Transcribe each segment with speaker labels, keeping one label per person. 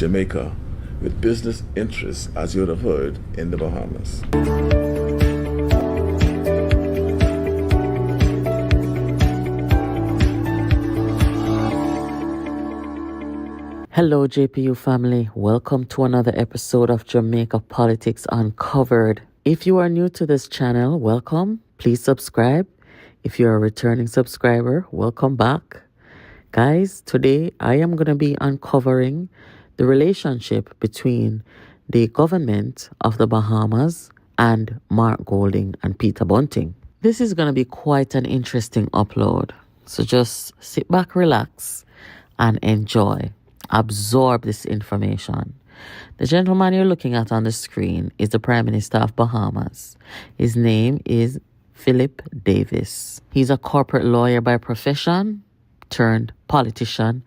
Speaker 1: Jamaica, with business interests, as you would have heard, in the Bahamas.
Speaker 2: Hello, JPU family. Welcome to another episode of Jamaica Politics Uncovered. If you are new to this channel, welcome. Please subscribe. If you're a returning subscriber, welcome back. Guys, today I am going to be uncovering the relationship between the government of the Bahamas and Mark Golding and Peter Bunting. This is going to be quite an interesting upload. So just sit back, relax, and enjoy. Absorb this information. The gentleman you're looking at on the screen is the Prime Minister of Bahamas. His name is Philip Davis. He's a corporate lawyer by profession, turned politician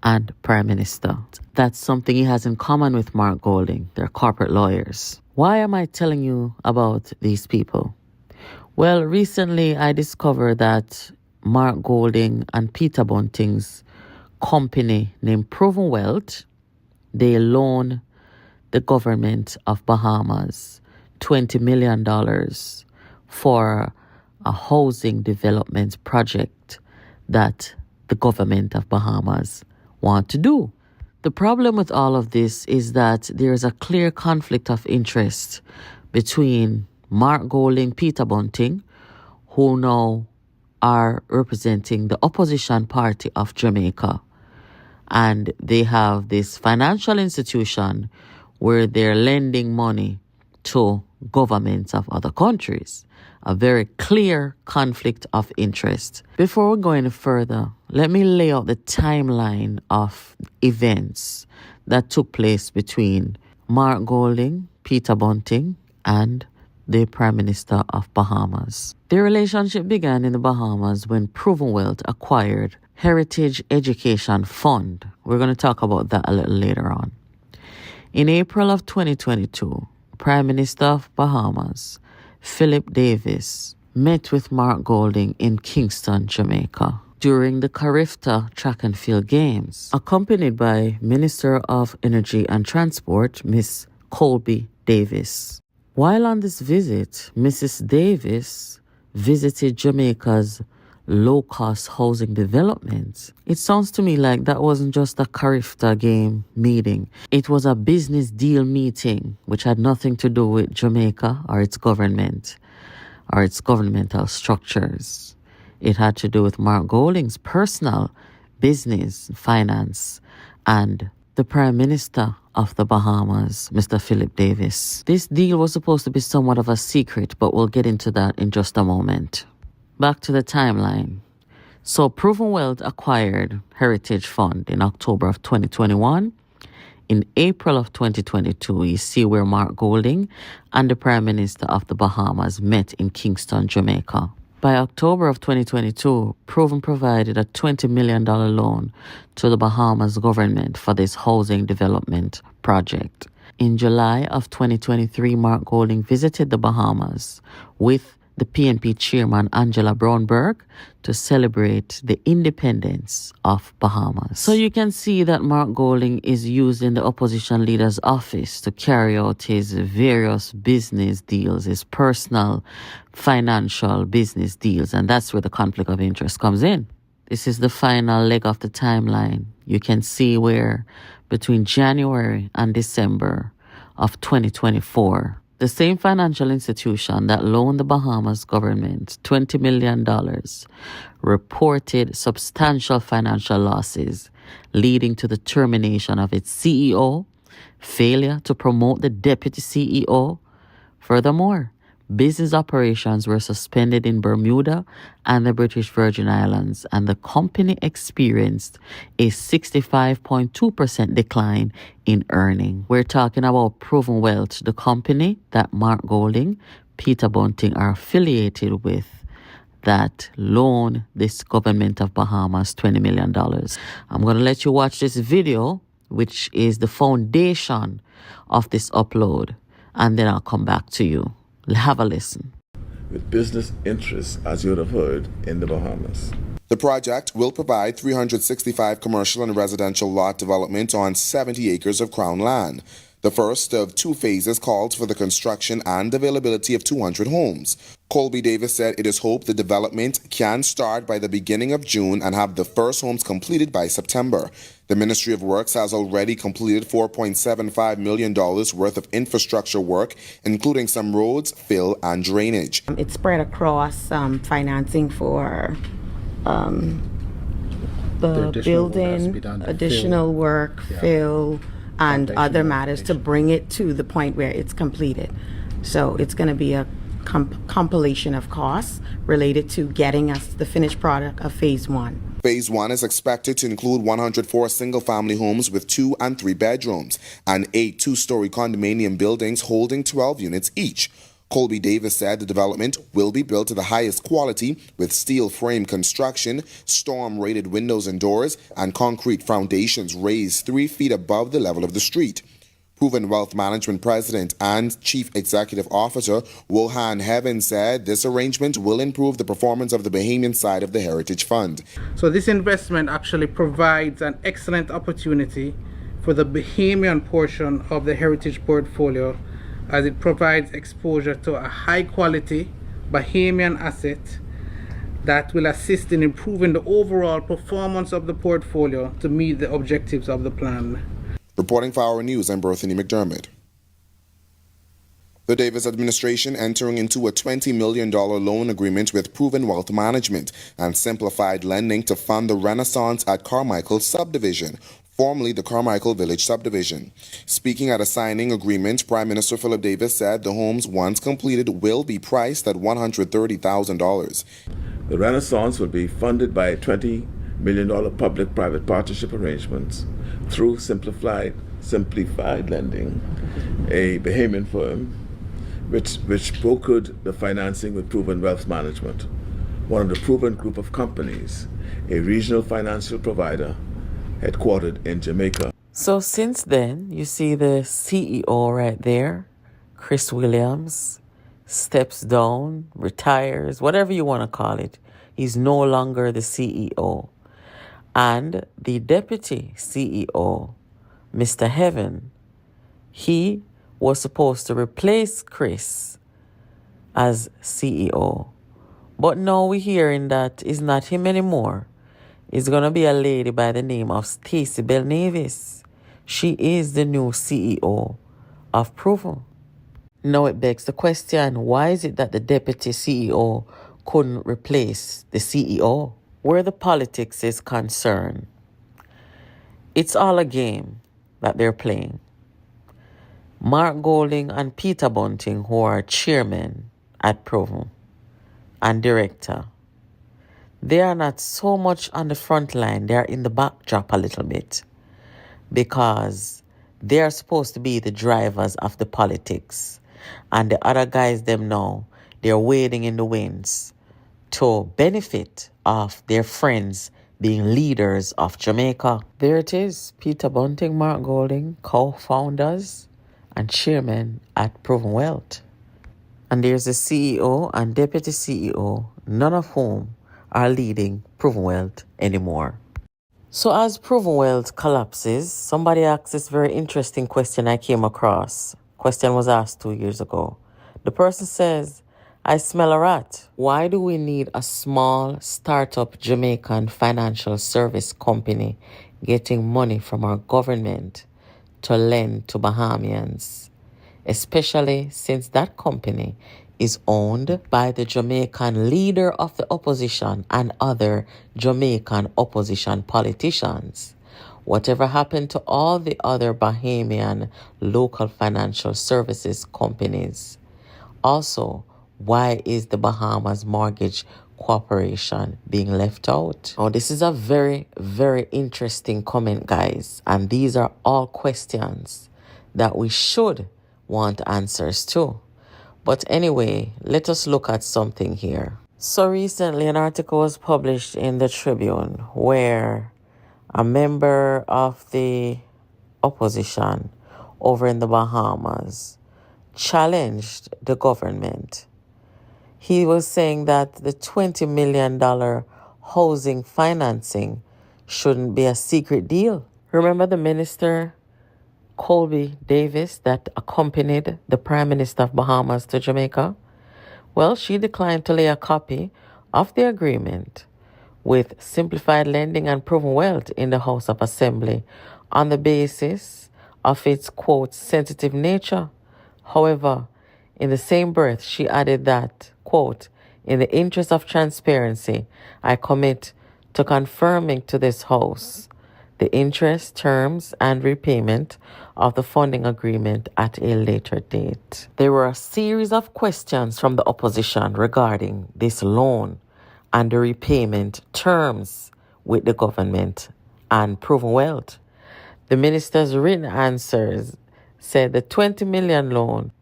Speaker 2: and Prime Minister. That's something he has in common with Mark Golding. They're corporate lawyers. Why am I telling you about these people? Well, recently I discovered that Mark Golding and Peter Bunting's company named Proven Wealth, they loan the government of Bahamas $20 million for a housing development project that the government of Bahamas want to do. The problem with all of this is that there is a clear conflict of interest between Mark Golding, Peter Bunting, who now are representing the opposition party of Jamaica. And they have this financial institution where they're lending money to governments of other countries. A very clear conflict of interest. Before we go any further, let me lay out the timeline of events that took place between Mark Golding, Peter Bunting, and the Prime Minister of Bahamas. Their relationship began in the Bahamas when Proven Wealth acquired Heritage Education Fund. We're going to talk about that a little later on. In April of 2022, Prime Minister of Bahamas, Philip Davis, met with Mark Golding in Kingston, Jamaica, during the Carifta Track and Field Games, accompanied by Minister of Energy and Transport, Miss Colby Davis. While on this visit, Mrs. Davis visited Jamaica's low-cost housing development. It sounds to me like that wasn't just a Carifta game meeting. It was a business deal meeting, which had nothing to do with Jamaica or its government or its governmental structures. It had to do with Mark Golding's personal business, finance, and the Prime Minister of the Bahamas, Mr. Philip Davis. This deal was supposed to be somewhat of a secret, but we'll get into that in just a moment. Back to the timeline. So Proven Wealth acquired Heritage Fund in October of 2021. In April of 2022, you see where Mark Golding and the Prime Minister of the Bahamas met in Kingston, Jamaica. By October of 2022, Proven provided a $20 million loan to the Bahamas government for this housing development project. In July of 2023, Mark Golding visited the Bahamas with the PNP chairman Angela Brownberg to celebrate the independence of Bahamas. So you can see that Mark Golding is using the opposition leader's office to carry out his various business deals, his personal financial business deals, and that's where the conflict of interest comes in. This is the final leg of the timeline. You can see where between January and December of 2024, the same financial institution that loaned the Bahamas government $20 million reported substantial financial losses, leading to the termination of its CEO, failure to promote the deputy CEO. Furthermore, business operations were suspended in Bermuda and the British Virgin Islands, and the company experienced a 65.2% decline in earning. We're talking about Proven Wealth, the company that Mark Golding, Peter Bunting are affiliated with, that loan this government of Bahamas $20 million. I'm going to let you watch this video, which is the foundation of this upload, and then I'll come back to you. Have a listen.
Speaker 1: With business interests, as you would have heard, in the Bahamas.
Speaker 3: The project will provide 365 commercial and residential lot development on 70 acres of Crown land. The first of two phases called for the construction and availability of 200 homes. Colby Davis said it is hoped the development can start by the beginning of June and have the first homes completed by September. The Ministry of Works has already completed $4.75 million worth of infrastructure work, including some roads, fill, and drainage.
Speaker 4: It's spread across financing for the building, additional work, fill, and other matters to bring it to the point where it's completed. So it's going to be a compilation of costs related to getting us the finished product of Phase 1.
Speaker 3: Phase 1 is expected to include 104 single-family homes with 2 and 3 bedrooms and 8 two-story condominium buildings holding 12 units each. Colby Davis said the development will be built to the highest quality with steel frame construction, storm-rated windows and doors, and concrete foundations raised 3 feet above the level of the street. Proven Wealth Management President and Chief Executive Officer Wohan Heaven said this arrangement will improve the performance of the Bahamian side of the Heritage Fund.
Speaker 5: So this investment actually provides an excellent opportunity for the Bahamian portion of the Heritage portfolio, as it provides exposure to a high-quality Bahamian asset that will assist in improving the overall performance of the portfolio to meet the objectives of the plan.
Speaker 3: Reporting for Our News, I'm Berthany McDermott. The Davis administration entering into a $20 million loan agreement with Proven Wealth Management and Simplified Lending to fund the Renaissance at Carmichael subdivision, formerly the Carmichael Village subdivision. Speaking at a signing agreement, Prime Minister Philip Davis said the homes, once completed, will be priced at $130,000.
Speaker 1: The Renaissance will be funded by $20 million public-private partnership arrangements through Simplified Lending, a Bahamian firm which brokered the financing with Proven Wealth Management, one of the Proven group of companies, a regional financial provider headquartered in Jamaica.
Speaker 2: So since then, you see the CEO right there, Chris Williams, steps down, retires, whatever you want to call it. He's no longer the CEO. And the deputy CEO, Mr. Heaven, he was supposed to replace Chris as CEO. But now we're hearing that it's not him anymore. It's going to be a lady by the name of Stacey Belnavis. She is the new CEO of Proven. Now it begs the question, why is it that the deputy CEO couldn't replace the CEO? Where the politics is concerned, it's all a game that they're playing. Mark Golding and Peter Bunting, who are chairmen at Proven and director, they are not so much on the front line. They are in the backdrop a little bit because they are supposed to be the drivers of the politics. And the other guys, them now, they're wading in the winds to benefit of their friends being leaders of Jamaica. There it is, Peter Bunting, Mark Golding, co-founders and chairman at Proven Wealth. And there's the CEO and deputy CEO, none of whom are leading Proven Wealth anymore. So as Proven Wealth collapses, somebody asked this very interesting question I came across. Question was asked 2 years ago. The person says, I smell a rat. Why do we need a small startup Jamaican financial service company getting money from our government to lend to Bahamians, especially since that company is owned by the Jamaican leader of the opposition and other Jamaican opposition politicians? Whatever happened to all the other Bahamian local financial services companies? Also, why is the Bahamas Mortgage Corporation being left out? Oh, this is a very, very interesting comment, guys. And these are all questions that we should want answers to. But anyway, let us look at something here. So recently, an article was published in the Tribune where a member of the opposition over in the Bahamas challenged the government. He was saying that the $20 million housing financing shouldn't be a secret deal. Remember the minister Colby Davis that accompanied the Prime Minister of Bahamas to Jamaica? Well, she declined to lay a copy of the agreement with Simplified Lending and Proven Wealth in the House of Assembly on the basis of its, quote, sensitive nature. However, in the same breath, she added that, quote, in the interest of transparency, I commit to confirming to this House the interest, terms, and repayment of the funding agreement at a later date. There were a series of questions from the opposition regarding this loan and the repayment terms with the government and Proven Wealth. The minister's written answers said the 20 million loan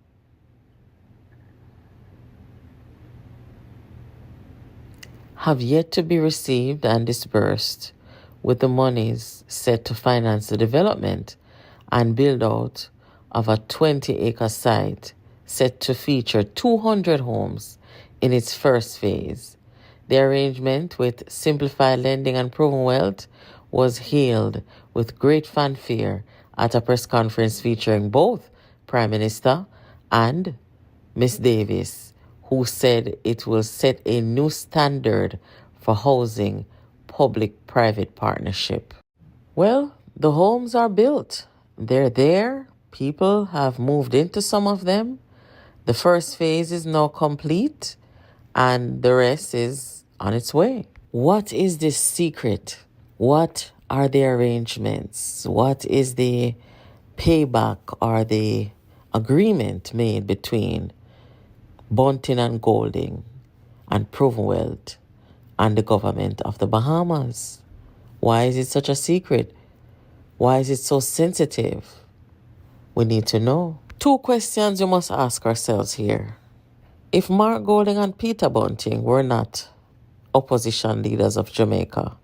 Speaker 2: have yet to be received and disbursed, with the monies set to finance the development and build out of a 20-acre site set to feature 200 homes in its first phase. The arrangement with Simplified Lending and Proven Wealth was hailed with great fanfare at a press conference featuring both Prime Minister and Ms. Davis, who said it will set a new standard for housing public-private partnership. Well, the homes are built. They're there. People have moved into some of them. The first phase is now complete, and the rest is on its way. What is this secret? What are the arrangements? What is the payback or the agreement made between Bunting and Golding and Proven Wealth and the government of the Bahamas? Why is it such a secret? Why is it so sensitive? We need to know. Two questions you must ask ourselves here. If Mark Golding and Peter Bunting were not opposition leaders of Jamaica,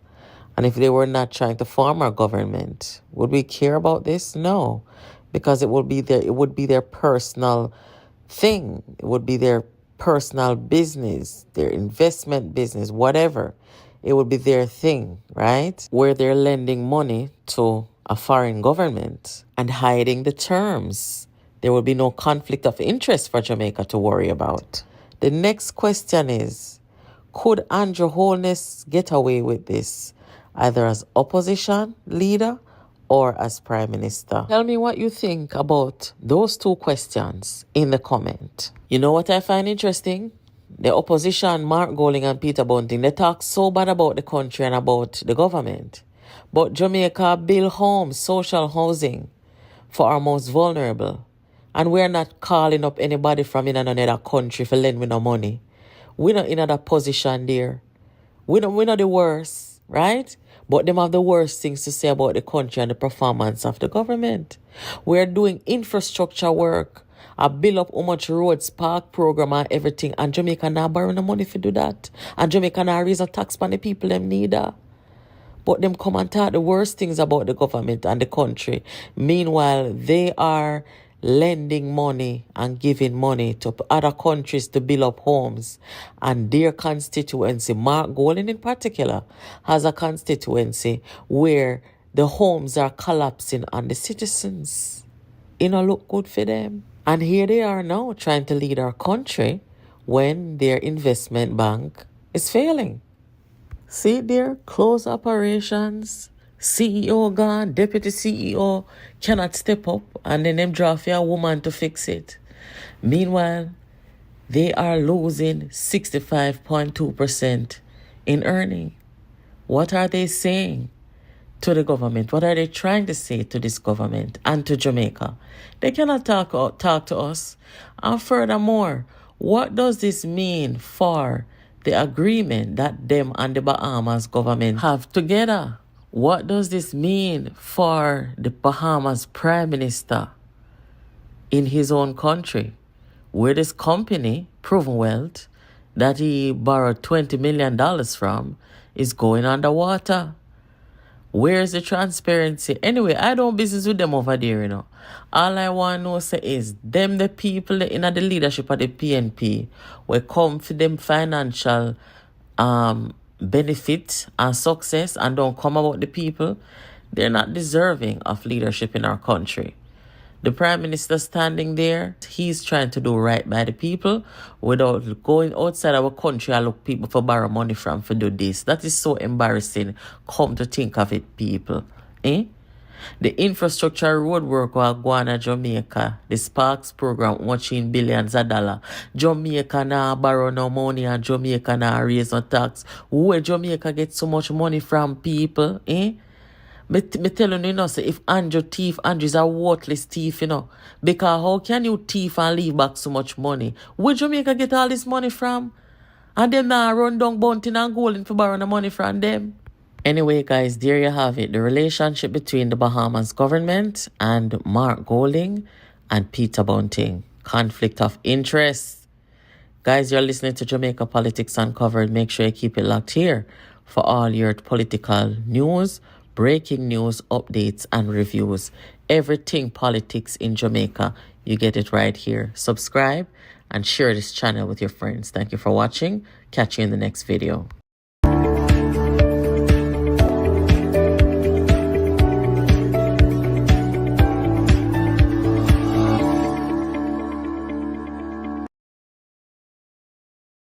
Speaker 2: and if they were not trying to form our government, would we care about this? No, because it would be their personal thing. It would be their personal business, their investment business, whatever. It would be their thing, right? Where they're lending money to a foreign government and hiding the terms. There will be no conflict of interest for Jamaica to worry about. The next question is, could Andrew Holness get away with this, either as opposition leader or as Prime Minister? Tell me what you think about those two questions in the comment. You know what I find interesting? The opposition, Mark Golding and Peter Bunting, they talk so bad about the country and about the government. But Jamaica build homes, social housing for our most vulnerable. And we're not calling up anybody from in another country for lend me no money. We're not in that position there. We're not the worst, right? But them have the worst things to say about the country and the performance of the government. We're doing infrastructure work. I build up how much roads, park program and everything. And Jamaica not borrow no money to do that. And Jamaica not raise a tax on the people them neither. But them come and talk the worst things about the government and the country. Meanwhile, they are lending money and giving money to other countries to build up homes. And their constituency, Mark Golding in particular, has a constituency where the homes are collapsing on the citizens. It don't look good for them. And here they are now trying to lead our country when their investment bank is failing. See there, close operations, CEO gone, deputy CEO cannot step up, and then them draw for a woman to fix it. Meanwhile, they are losing 65.2% in earning. What are they saying to the government? What are they trying to say to this government and to Jamaica? They cannot talk to us. And furthermore, what does this mean for the agreement that them and the Bahamas government have together? What does this mean for the Bahamas Prime Minister in his own country, where this company, Proven Wealth, that he borrowed $20 million from, is going underwater? Where's the transparency? Anyway, I don't business with them over there, you know. All I want to know say is, them the people in the leadership of the PNP will come for them financial benefit and success and don't come about the people, they're not deserving of leadership in our country. The Prime Minister standing there, he's trying to do right by the people without going outside our country and look people for borrow money from for do this. That is so embarrassing. Come to think of it, people. The infrastructure road work will go on in Jamaica. The Sparks program watching billions of dollars. Jamaica now borrow no money and Jamaica now raise no tax. Where Jamaica get so much money from, people? Me telling you, say if Andrew thief, Andrew's a worthless thief, Because how can you thief and leave back so much money? Where Jamaica get all this money from? And them now run down Bunting and Golden for borrowing the money from them. Anyway, guys, there you have it. The relationship between the Bahamas government and Mark Golding and Peter Bunting. Conflict of interest. Guys, you're listening to Jamaica Politics Uncovered. Make sure you keep it locked here for all your political news, breaking news, updates, and reviews. Everything politics in Jamaica, you get it right here. Subscribe and share this channel with your friends. Thank you for watching. Catch you in the next video.